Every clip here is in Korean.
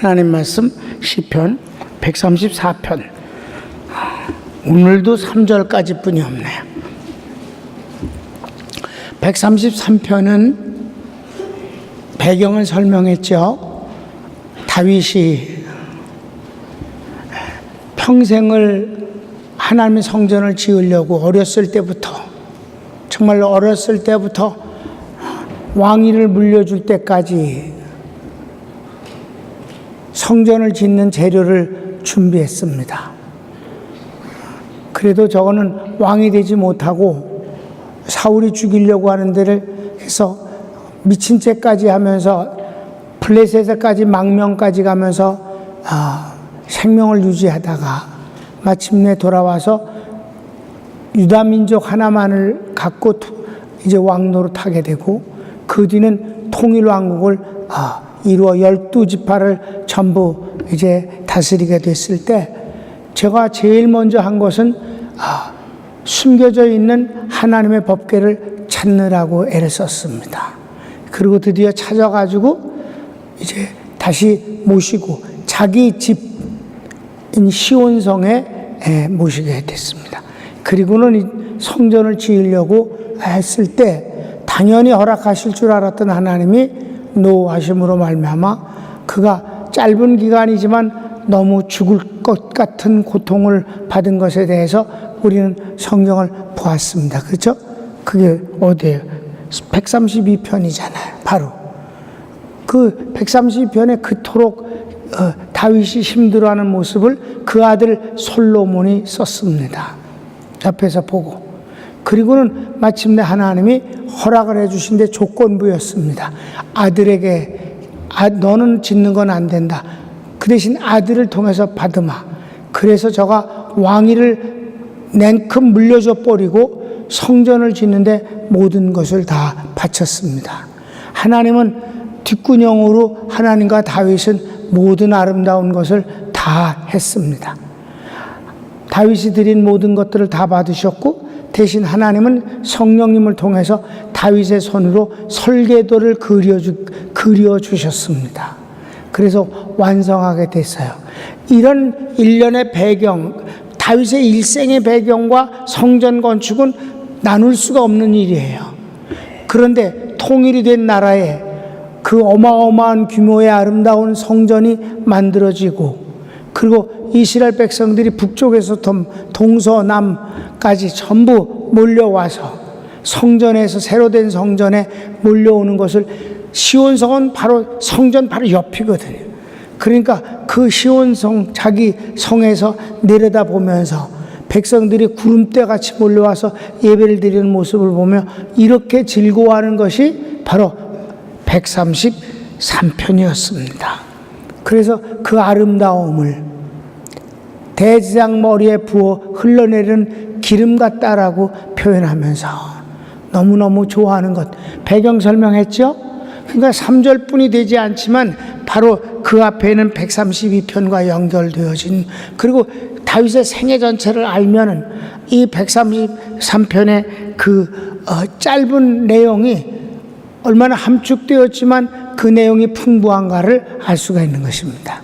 하나님 말씀 시편 134편. 오늘도 3절까지 뿐이 없네요. 133편은 배경을 설명했죠. 다윗이 평생을 하나님의 성전을 지으려고 어렸을 때부터, 정말 어렸을 때부터 왕위를 물려줄 때까지 성전을 짓는 재료를 준비했습니다. 그래도 저거는 왕이 되지 못하고 사울이 죽이려고 하는 데를 해서 미친 채까지 하면서 블레셋에까지 망명까지 가면서 생명을 유지하다가 마침내 돌아와서 유다 민족 하나만을 갖고 이제 왕노릇하게 되고, 그 뒤는 통일왕국을 이루어 12지파를 전부 이제 다스리게 됐을 때, 제가 제일 먼저 한 것은 숨겨져 있는 하나님의 법궤를 찾느라고 애를 썼습니다. 그리고 드디어 찾아가지고 이제 다시 모시고 자기 집인 시온성에 모시게 됐습니다. 그리고는 성전을 지으려고 했을 때 당연히 허락하실 줄 알았던 하나님이 노하심으로 말미암아 그가 짧은 기간이지만 너무 죽을 것 같은 고통을 받은 것에 대해서 우리는 성경을 보았습니다. 그렇죠? 그게 어디예요? 132편이잖아요. 바로 그 132편에 그토록 다윗이 힘들어하는 모습을 그 아들 솔로몬이 썼습니다. 옆에서 보고. 그리고는 마침내 하나님이 허락을 해주신 데 조건부였습니다. 아들에게 너는 짓는 건 안 된다. 그 대신 아들을 통해서 받으마. 그래서 저가 왕위를 냉큼 물려줘 버리고 성전을 짓는데 모든 것을 다 바쳤습니다. 하나님은 뒷구녕으로 하나님과 다윗은 모든 아름다운 것을 다 했습니다. 다윗이 드린 모든 것들을 다 받으셨고, 대신 하나님은 성령님을 통해서 다윗의 손으로 설계도를 그려주셨습니다. 그래서 완성하게 됐어요. 이런 일련의 배경, 다윗의 일생의 배경과 성전 건축은 나눌 수가 없는 일이에요. 그런데 통일이 된 나라에 그 어마어마한 규모의 아름다운 성전이 만들어지고, 그리고 이스라엘 백성들이 북쪽에서부터 동서남까지 전부 몰려와서 성전에서 새로 된 성전에 몰려오는 것을, 시온성은 바로 성전 바로 옆이거든요. 그러니까 그 시온성 자기 성에서 내려다보면서 백성들이 구름대 같이 몰려와서 예배를 드리는 모습을 보며 이렇게 즐거워하는 것이 바로 133편이었습니다. 그래서 그 아름다움을 대제사장 머리에 부어 흘러내리는 기름 같다라고 표현하면서 너무너무 좋아하는 것, 배경 설명했죠? 그러니까 3절뿐이 되지 않지만 바로 그 앞에는 132편과 연결되어진, 그리고 다윗의 생애 전체를 알면은 이 133편의 그 짧은 내용이 얼마나 함축되었지만 그 내용이 풍부한가를 알 수가 있는 것입니다.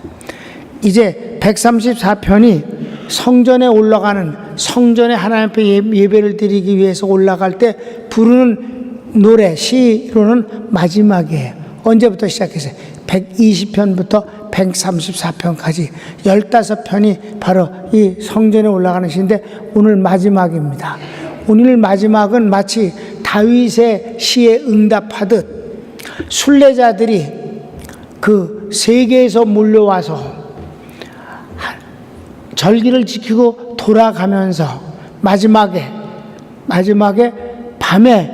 이제 134편이 성전에 올라가는, 성전에 하나님 앞에 예배를 드리기 위해서 올라갈 때 부르는 노래, 시로는 마지막이에요. 언제부터 시작했어요? 120편부터 134편까지 15편이 바로 이 성전에 올라가는 시인데, 오늘 마지막입니다. 오늘 마지막은 마치 다윗의 시에 응답하듯 순례자들이 그 세계에서 몰려와서 절기를 지키고 돌아가면서 마지막에 밤에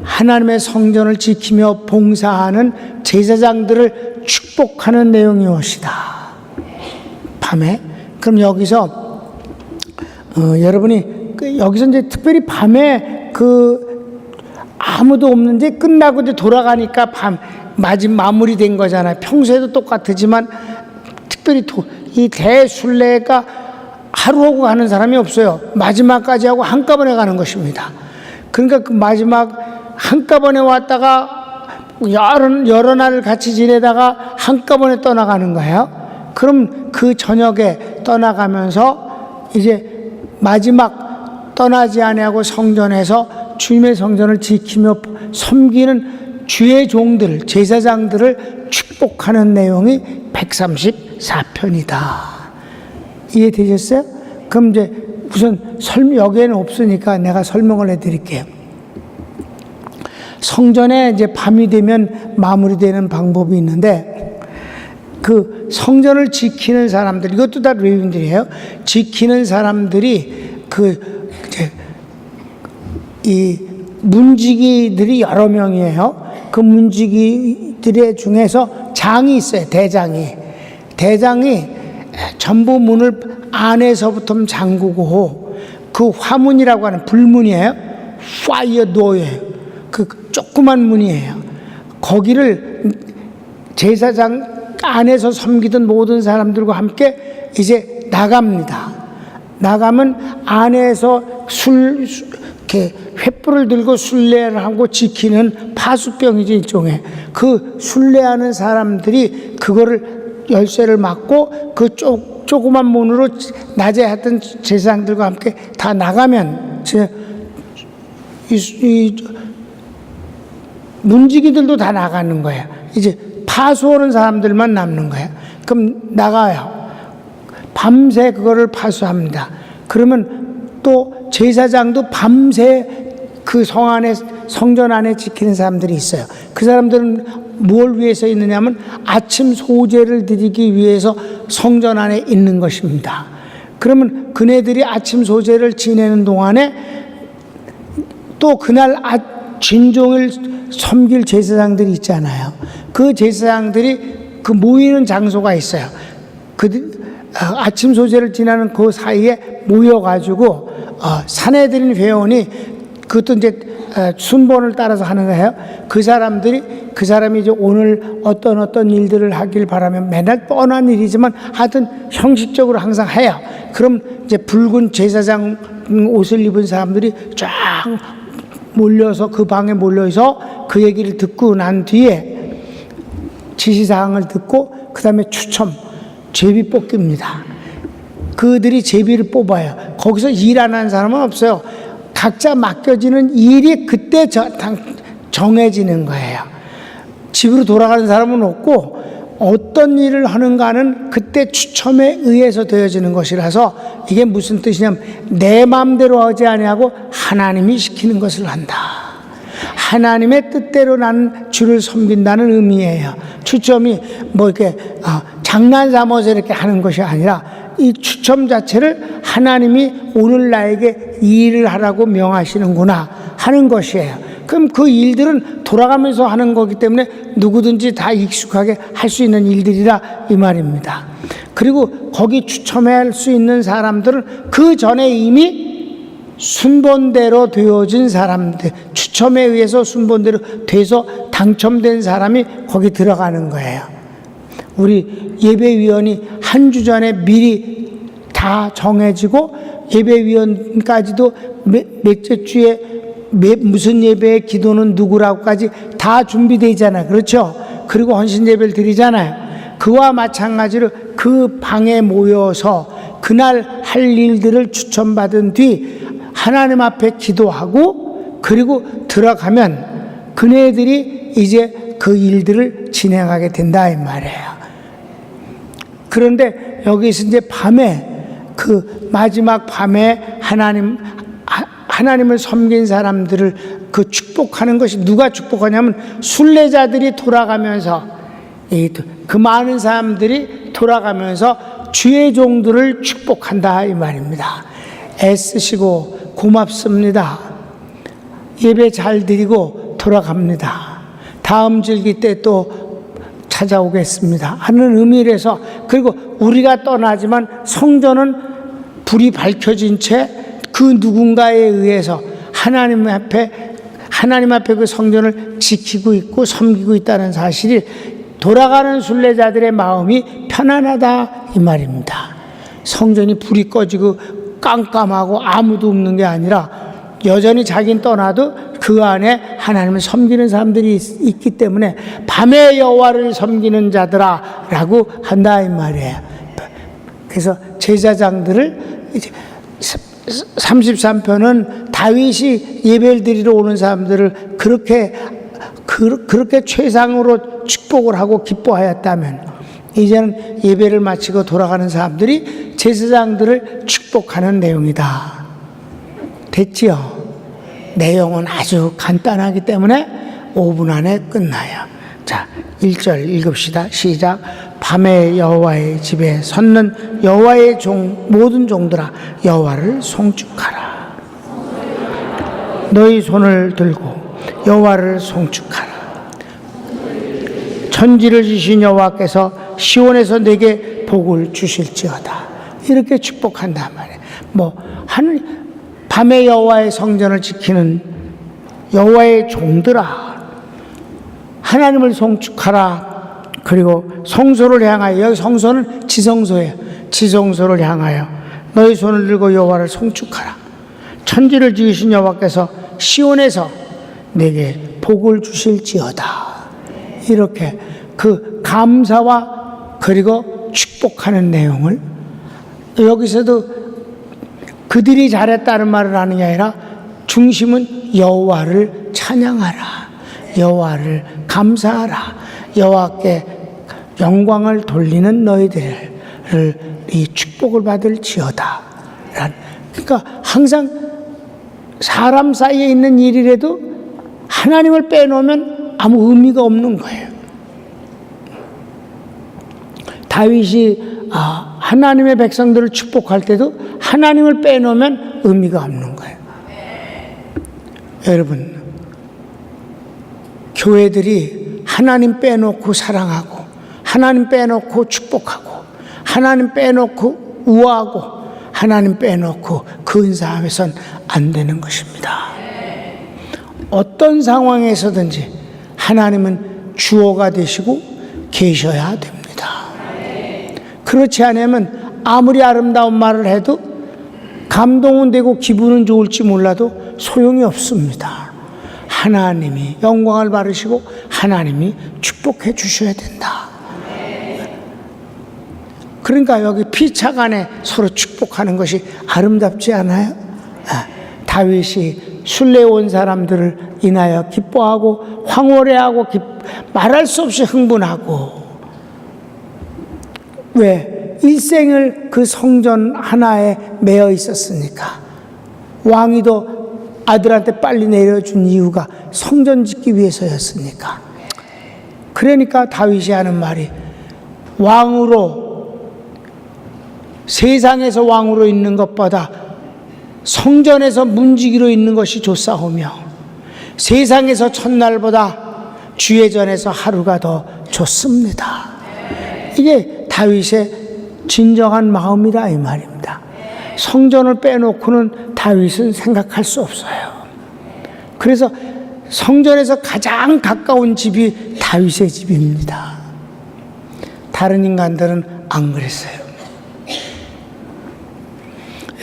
하나님의 성전을 지키며 봉사하는 제사장들을 축복하는 내용이옵시다. 밤에. 그럼 여기서 여러분이 여기서 이제 특별히 밤에 아무도 없는데 끝나고 이제 돌아가니까 마무리된 거잖아요. 평소에도 똑같지만 특별히 이 대순례가 하루하고 가는 사람이 없어요. 마지막까지 하고 한꺼번에 가는 것입니다. 그러니까 그 마지막 한꺼번에 왔다가 여러 날 같이 지내다가 한꺼번에 떠나가는 거예요. 그럼 그 저녁에 떠나가면서 이제 마지막 떠나지 아니하고 성전에서 주님의 성전을 지키며 섬기는 주의 종들, 제사장들을 축복하는 내용이 134편이다. 이해되셨어요? 그럼 이제 우선 여기에는 없으니까 내가 설명을 해드릴게요. 성전에 이제 밤이 되면 마무리되는 방법이 있는데, 그 성전을 지키는 사람들, 이것도 다 레위인들이에요. 지키는 사람들이 이 문지기들이 여러 명이에요. 그 문지기들 중에서 장이 있어요. 대장이 전부 문을 안에서부터 잠그고, 그 화문이라고 하는 불문이에요. 파이어 도어예요. 그 조그만 문이에요. 거기를 제사장 안에서 섬기던 모든 사람들과 함께 이제 나갑니다. 나가면 안에서 이렇게 횃불을 들고 순례를 하고 지키는 파수병이지, 일종의. 그 순례하는 사람들이 그거를 열쇠를 막고 그 조그만 문으로 낮에 했던 제사장들과 함께 다 나가면 문지기들도 다 나가는 거예요. 이제 파수하는 사람들만 남는 거예요. 그럼 나가요. 밤새 그거를 파수합니다. 그러면 또 제사장도 밤새 그 성전 안에 지키는 사람들이 있어요. 그 사람들은 뭘 위해서 있느냐면 아침 소제를 드리기 위해서 성전 안에 있는 것입니다. 그러면 그네들이 아침 소제를 지내는 동안에 또 그날 진종을 섬길 제사장들이 있잖아요. 그 제사장들이 그 모이는 장소가 있어요. 아침 소제를 지나는 그 사이에 모여가지고 산에 들인 회원이, 그것도 이제 순번을 따라서 하는 거예요. 그 사람이 이제 오늘 어떤 일들을 하길 바라면, 맨날 뻔한 일이지만 하여튼 형식적으로 항상 해요. 그럼 이제 붉은 제사장 옷을 입은 사람들이 쫙 몰려서 그 방에 몰려서 그 얘기를 듣고 난 뒤에 지시사항을 듣고 그 다음에 제비 뽑기입니다. 그들이 제비를 뽑아요. 거기서 일 안 하는 사람은 없어요. 각자 맡겨지는 일이 그때 정해지는 거예요. 집으로 돌아가는 사람은 없고, 어떤 일을 하는가는 그때 추첨에 의해서 되어지는 것이라서, 이게 무슨 뜻이냐면 내 마음대로 하지 아니하고 하나님이 시키는 것을 한다. 하나님의 뜻대로 나는 주를 섬긴다는 의미예요. 추첨이 뭐 이렇게 장난 삼아서 이렇게 하는 것이 아니라, 이 추첨 자체를 하나님이 오늘 나에게 이 일을 하라고 명하시는구나 하는 것이에요. 그럼 그 일들은 돌아가면서 하는 거기 때문에 누구든지 다 익숙하게 할 수 있는 일들이라 이 말입니다. 그리고 거기 추첨할 수 있는 사람들은 그 전에 이미 순번대로 되어진 사람들, 추첨에 의해서 순번대로 돼서 당첨된 사람이 거기 들어가는 거예요. 우리 예배위원이 한 주 전에 미리 다 정해지고, 예배위원까지도 몇째 주에 무슨 예배에 기도는 누구라고까지 다 준비되어 있잖아요. 그렇죠? 그리고 헌신 예배를 드리잖아요. 그와 마찬가지로 그 방에 모여서 그날 할 일들을 추천받은 뒤 하나님 앞에 기도하고, 그리고 들어가면 그네들이 이제 그 일들을 진행하게 된다 이 말이에요. 그런데 여기서 이제 그 마지막 밤에 하나님을 섬긴 사람들을 그 축복하는 것이, 누가 축복하냐면 순례자들이 돌아가면서, 그 많은 사람들이 돌아가면서 주의 종들을 축복한다 이 말입니다. 애쓰시고 고맙습니다. 예배 잘 드리고 돌아갑니다. 다음 절기 때 또 찾아오겠습니다 하는 의미에서, 그리고 우리가 떠나지만 성전은 불이 밝혀진 채 그 누군가에 의해서 하나님 앞에 그 성전을 지키고 있고 섬기고 있다는 사실이, 돌아가는 순례자들의 마음이 편안하다 이 말입니다. 성전이 불이 꺼지고 깜깜하고 아무도 없는 게 아니라, 여전히 자기는 떠나도 그 안에 하나님을 섬기는 사람들이 있기 때문에 밤에 여호와를 섬기는 자들아라고 한다 이 말이에요. 그래서 제사장들을 이제 33편은 다윗이 예배를 드리러 오는 사람들을 그렇게 최상으로 축복을 하고 기뻐하였다면, 이제는 예배를 마치고 돌아가는 사람들이 제사장들을 축복하는 내용이다. 됐지요? 내용은 아주 간단하기 때문에 5분 안에 끝나요. 자, 1절 읽읍시다. 시작. 밤에 여호와의 집에 섰는 여호와의 모든 종들아, 여호와를 송축하라. 너희 손을 들고 여호와를 송축하라. 천지를 지신 여호와께서 시온에서 내게 복을 주실지어다. 이렇게 축복한단 말이에요. 밤에 여호와의 성전을 지키는 여호와의 종들아, 하나님을 송축하라. 그리고 성소를 향하여, 여기 성소는 지성소예요. 지성소를 향하여 너희 손을 들고 여호와를 송축하라. 천지를 지으신 여호와께서 시온에서 내게 복을 주실지어다. 이렇게 그 감사와 그리고 축복하는 내용을, 여기서도 그들이 잘했다는 말을 하는 게 아니라 중심은 여호와를 찬양하라, 여호와를 감사하라, 여호와께 영광을 돌리는 너희들을 이 축복을 받을지어다. 그러니까 항상 사람 사이에 있는 일이라도 하나님을 빼놓으면 아무 의미가 없는 거예요. 다윗이 하나님의 백성들을 축복할 때도 하나님을 빼놓으면 의미가 없는 거예요. 여러분, 교회들이 하나님 빼놓고 사랑하고, 하나님 빼놓고 축복하고, 하나님 빼놓고 우아하고, 하나님 빼놓고 근사하면선 안 되는 것입니다. 어떤 상황에서든지 하나님은 주어가 되시고 계셔야 됩니다. 그렇지 않으면 아무리 아름다운 말을 해도 감동은 되고 기분은 좋을지 몰라도 소용이 없습니다. 하나님이 영광을 받으시고 하나님이 축복해 주셔야 된다. 그러니까 여기 피차간에 서로 축복하는 것이 아름답지 않아요? 다윗이 순례 온 사람들을 인하여 기뻐하고 황홀해하고 말할 수 없이 흥분하고, 왜? 일생을 그 성전 하나에 매여 있었으니까. 왕위도 아들한테 빨리 내려준 이유가 성전 짓기 위해서였으니까. 그러니까 다윗이 하는 말이, 왕으로, 세상에서 왕으로 있는 것보다 성전에서 문지기로 있는 것이 좋사오며, 세상에서 첫날보다 주의 전에서 하루가 더 좋습니다. 이게 다윗의 진정한 마음이라 이 말입니다. 성전을 빼놓고는 다윗은 생각할 수 없어요. 그래서 성전에서 가장 가까운 집이 다윗의 집입니다. 다른 인간들은 안 그랬어요.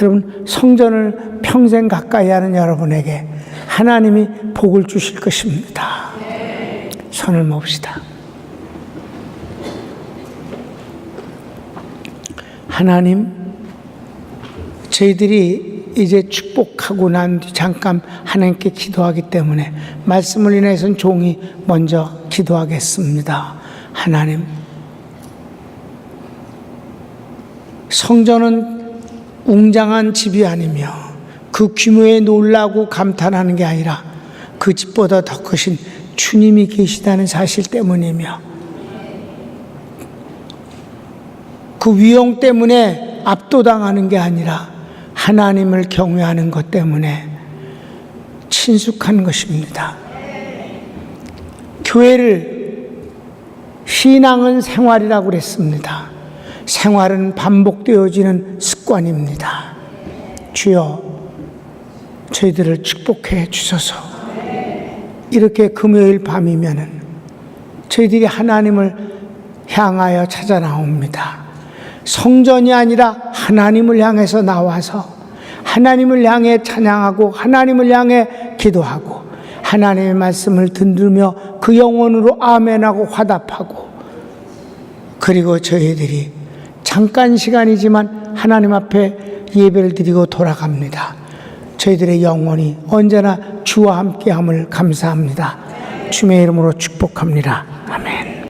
여러분, 성전을 평생 가까이 하는 여러분에게 하나님이 복을 주실 것입니다. 손을 멉시다. 하나님, 저희들이 이제 축복하고 난 뒤 잠깐 하나님께 기도하기 때문에 말씀을 인해서는 종이 먼저 기도하겠습니다. 하나님, 성전은 웅장한 집이 아니며 그 규모에 놀라고 감탄하는 게 아니라 그 집보다 더 크신 주님이 계시다는 사실 때문이며, 그 위용 때문에 압도당하는 게 아니라 하나님을 경외하는 것 때문에 친숙한 것입니다. 교회를, 신앙은 생활이라고 그랬습니다. 생활은 반복되어지는 습관입니다. 주여, 저희들을 축복해 주소서. 이렇게 금요일 밤이면은 저희들이 하나님을 향하여 찾아 나옵니다. 성전이 아니라 하나님을 향해서 나와서 하나님을 향해 찬양하고 하나님을 향해 기도하고 하나님의 말씀을 듣으며 그 영혼으로 아멘하고 화답하고, 그리고 저희들이 잠깐 시간이지만 하나님 앞에 예배를 드리고 돌아갑니다. 저희들의 영혼이 언제나 주와 함께함을 감사합니다. 주의 이름으로 축복합니다. 아멘.